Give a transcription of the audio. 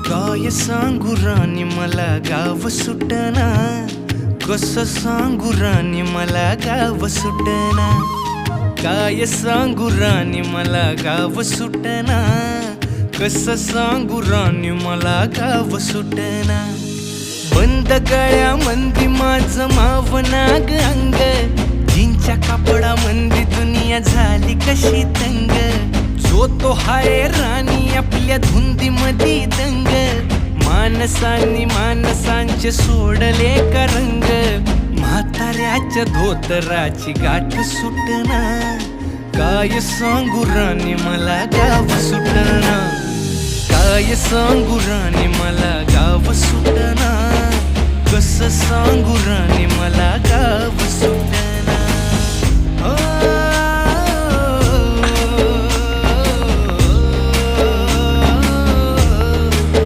काय सांगू राणी मला गाव सुटना, कसं सांगू राणी मला गाव सुटना. काय सांगू राणी मला गाव सुटना, कसं सांगू राणी मला गाव सुटना. बंद गळ्यामंदी माझं मावनाग अंग, जीनच्या कापडामंदी दुनिया झाली कशी तंग. जो तो हाय राणी आपल्या धुंदीमधी दंग, माणसांनी माणसांचे सोडले का रंग. म्हाताऱ्याच्या धोतराची गाठ सुटना, काय सांगू राणी मला गाव सुटना. काय सांगू राणी मला गाव सुटना, कसं सांगू राणी मला गाव सुटना.